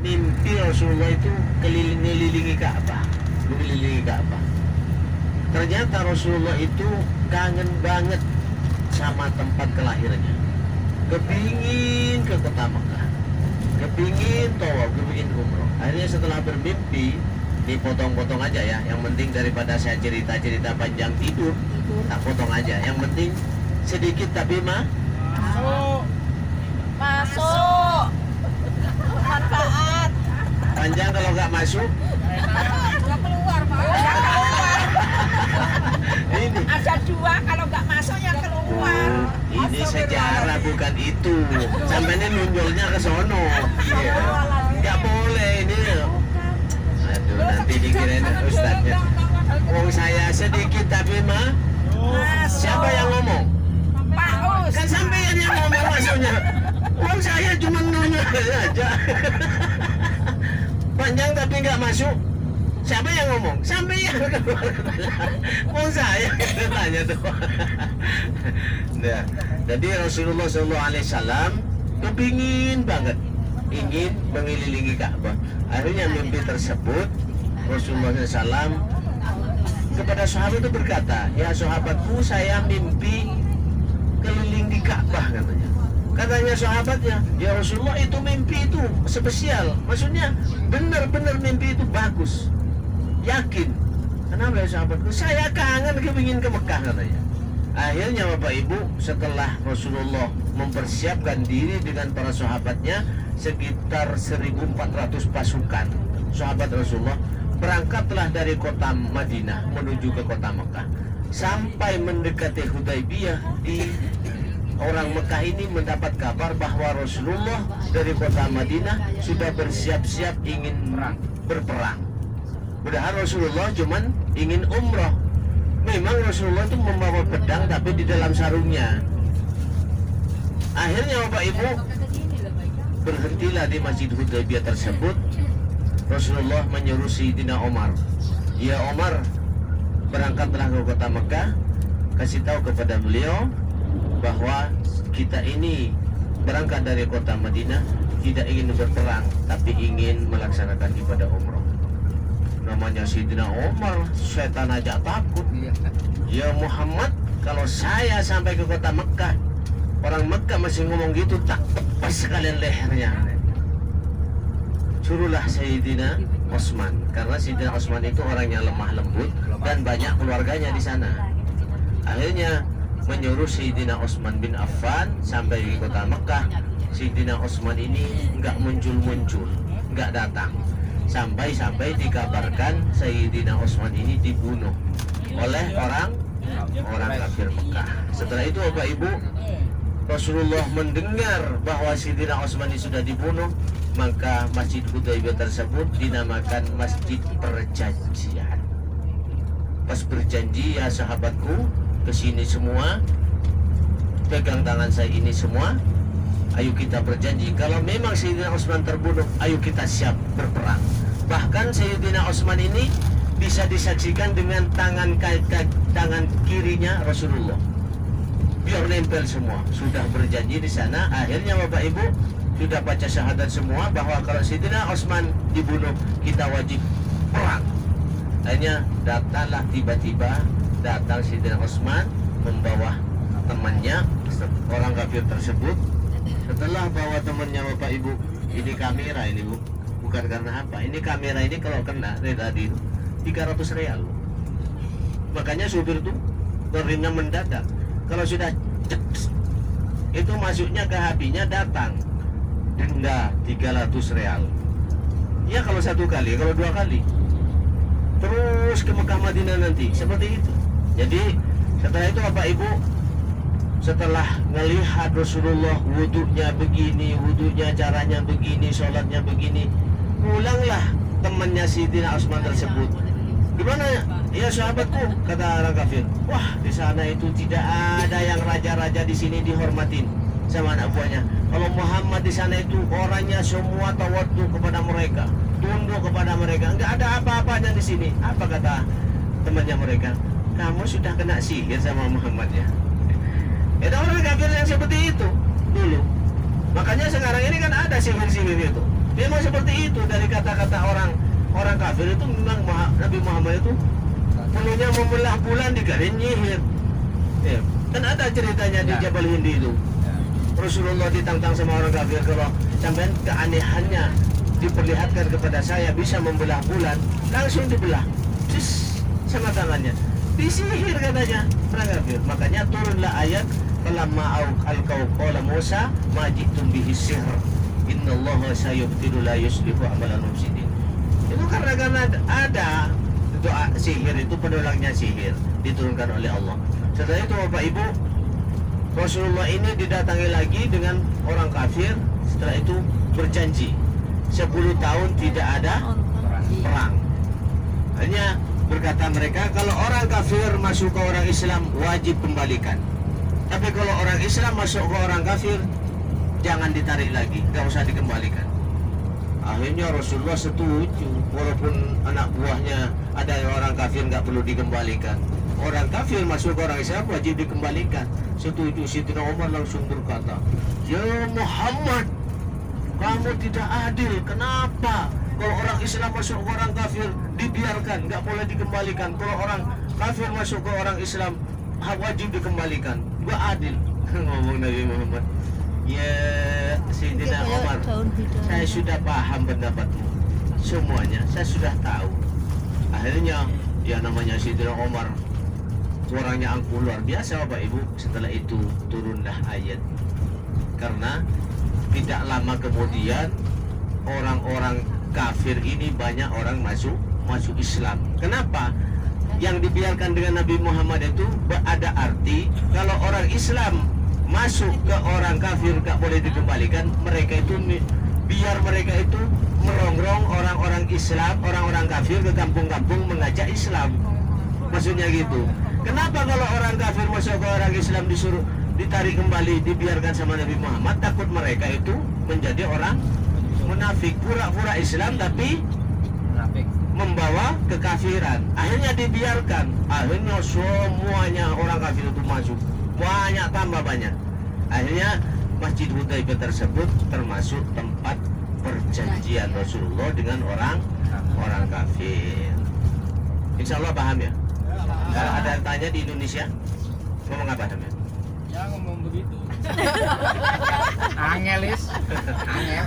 mimpi Rasulullah itu mengelilingi Ka'bah. Ternyata Rasulullah itu kangen banget sama tempat kelahirannya. Kepingin ke kota Mekah, kepingin tawaf, kepingin umroh. Akhirnya setelah bermimpi, dipotong-potong aja ya. Yang penting daripada saya cerita-cerita panjang tidur, tak potong aja. Yang penting sedikit tapi Masuk. Manfaat. panjang. Kalau nggak masuk, Nggak keluar, Pak. ini Ada dua, kalau nggak masuk ya keluar. ini sejarah bukan itu. Sampai nunjuknya ke sono. Iya. Nggak boleh ini. Aduh, nanti dikirain ustadznya. Wong saya sedikit tapi siapa yang ngomong? Pak Us. Kan sampean yang ngomong maksudnya. Wong saya cuma nanya aja. Panjang tapi nggak masuk. Siapa yang ngomong? Sampean. Wong saya tanya tuh. Nah, jadi Rasulullah SAW kepingin banget ingin mengelilingi Ka'bah. Akhirnya mimpi tersebut Rasulullah SAW kepada sahabat itu berkata, ya sahabatku, saya mimpi keliling di Ka'bah katanya. Katanya sahabatnya, ya Rasulullah, itu mimpi itu spesial. Maksudnya benar-benar mimpi itu bagus. Yakin. Kenapa ya sahabatku? Saya kangen kepingin ke Mekah katanya. Akhirnya Bapak Ibu, setelah Rasulullah mempersiapkan diri dengan para sahabatnya, sekitar 1.400 pasukan sahabat Rasulullah berangkatlah dari kota Madinah menuju ke kota Mekah. Sampai mendekati Hudaybiyah, di orang Mekah ini mendapat kabar bahwa Rasulullah dari kota Madinah sudah bersiap-siap ingin berperang. Padahal Rasulullah cuman ingin umroh. Memang Rasulullah itu membawa pedang tapi di dalam sarungnya. Akhirnya Bapak Ibu, berhentilah di Masjid Hudaybiyah tersebut. Rasulullah menyuruh Sayyidina Umar, ya Umar, berangkatlah ke kota Mekah, kasih tahu kepada beliau bahwa kita ini berangkat dari kota Madinah tidak ingin berperang tapi ingin melaksanakan ibadah umroh. Namanya Sayyidina Umar, setan aja takut. Ya Muhammad, kalau saya sampai ke kota Mekah, orang Mekah masih ngomong gitu, tak tepas sekalian lehernya. Suruhlah Sayyidina Utsman, karena Sayyidina Utsman itu orangnya lemah lembut dan banyak keluarganya di sana. Akhirnya menyuruh Sayyidina Utsman bin Affan sampai di kota Mekah. Sayyidina Utsman ini nggak muncul-muncul, nggak datang. Sampai dikabarkan Sayyidina Utsman ini dibunuh oleh orang kafir Mekah. Setelah itu Bapak Ibu, Rasulullah mendengar bahwa Sayyidina Utsman ini sudah dibunuh, maka Masjid Hudaybiyah tersebut dinamakan Masjid Perjanjian. Pas berjanji, ya sahabatku, kesini semua, pegang tangan saya ini semua, ayo kita berjanji, kalau memang Sayyidina Utsman terbunuh, ayo kita siap berperang. Bahkan Sayyidina Utsman ini bisa disaksikan dengan tangan kirinya Rasulullah, biar nempel semua. Sudah berjanji di sana. Akhirnya Bapak Ibu sudah baca syahadat semua bahwa kalau Sayyidina Utsman dibunuh, kita wajib perang. Akhirnya datanglah tiba-tiba Sayyidina Utsman membawa temannya, orang kafir tersebut. Setelah bawa temannya Bapak Ibu, ini kamera ini Bu, bukan karena apa, ini kamera ini kalau kena dari tadi itu 300 real. Makanya supir tuh remnya mendadak. Kalau sudah ceps, itu masuknya ke HP-nya datang denda 300 real. Ya kalau satu kali, kalau dua kali terus ke Mekah Madinah nanti seperti itu. Jadi setelah itu Bapak Ibu, setelah melihat Rasulullah wudhunya begini, wudhunya caranya begini, sholatnya begini, pulanglah temannya Sayyidina Utsman tersebut. Gimana ya sahabatku, kata orang kafir, wah di sana itu tidak ada yang raja-raja di sini dihormatin sama anak buahnya. Kalau Muhammad di sana itu orangnya semua tawadhu kepada mereka, tunduk kepada mereka, nggak ada apa-apanya di sini. Apa kata temannya mereka? Kamu sudah kena sihir sama Muhammad ya. Ada orang kafir yang seperti itu dulu. Makanya sekarang ini kan ada sihir-sihir itu. Memang seperti itu dari kata-kata orang kafir itu memang Nabi Muhammad itu penuhnya membelah bulan dikarenain nyihir. Ya, kan ada ceritanya di Jabal Hindi itu. Rasulullah ditantang sama orang kafir, kalau sampai keanehannya diperlihatkan kepada saya bisa membelah bulan, langsung dibelah sama tangannya, disihir katanya orang kafir. Makanya turunlah ayat falamma alqaw qala Musa ma jitum bihi sihr innallaha sayubtilu la yuslihu amalan mufsidin. Itu karena ada doa sihir, itu penolangnya sihir diturunkan oleh Allah. Setelah itu Bapak Ibu, Rasulullah ini didatangi lagi dengan orang kafir. Setelah itu berjanji 10 tahun tidak ada perang. Hanya berkata mereka, kalau orang kafir masuk ke orang Islam wajib kembalikan. Tapi kalau orang Islam masuk ke orang kafir jangan ditarik lagi, nggak usah dikembalikan. Akhirnya Rasulullah setuju, walaupun anak buahnya ada yang orang kafir nggak perlu dikembalikan. Orang kafir masuk ke orang Islam wajib dikembalikan. Setuju. Sayyidina Umar langsung berkata, ya Muhammad, kamu tidak adil. Kenapa kalau orang Islam masuk ke orang kafir dibiarkan, nggak boleh dikembalikan? Kalau orang kafir masuk ke orang Islam wajib dikembalikan. Gak adil. Ngomong Nabi Muhammad. Ya Sayyidina Umar, saya sudah paham pendapatmu semuanya, saya sudah tahu. Akhirnya ya namanya Sayyidina Umar suaranya angkuh luar biasa Bapak Ibu. Setelah itu turunlah ayat. Karena tidak lama kemudian orang-orang kafir ini banyak orang masuk Islam. Kenapa? Yang dibiarkan dengan Nabi Muhammad itu ada arti kalau orang Islam masuk ke orang kafir gak boleh dikembalikan. Mereka itu biar mereka itu merongrong orang-orang Islam, orang-orang kafir ke kampung-kampung mengajak Islam. Maksudnya gitu. Kenapa kalau orang kafir masuk ke orang Islam disuruh ditarik kembali, dibiarkan sama Nabi Muhammad? Takut mereka itu menjadi orang munafik, pura-pura Islam tapi membawa kekafiran. Akhirnya dibiarkan. Akhirnya semuanya orang kafir itu masuk. Banyak, tambah banyak. Akhirnya Masjid Hudzaifah tersebut termasuk tempat perjanjian Rasulullah dengan orang kafir. Insya Allah paham ya? Kalau ada yang tanya di Indonesia, ngomong apa namanya? Ya ngomong begitu. Angelis. Angel.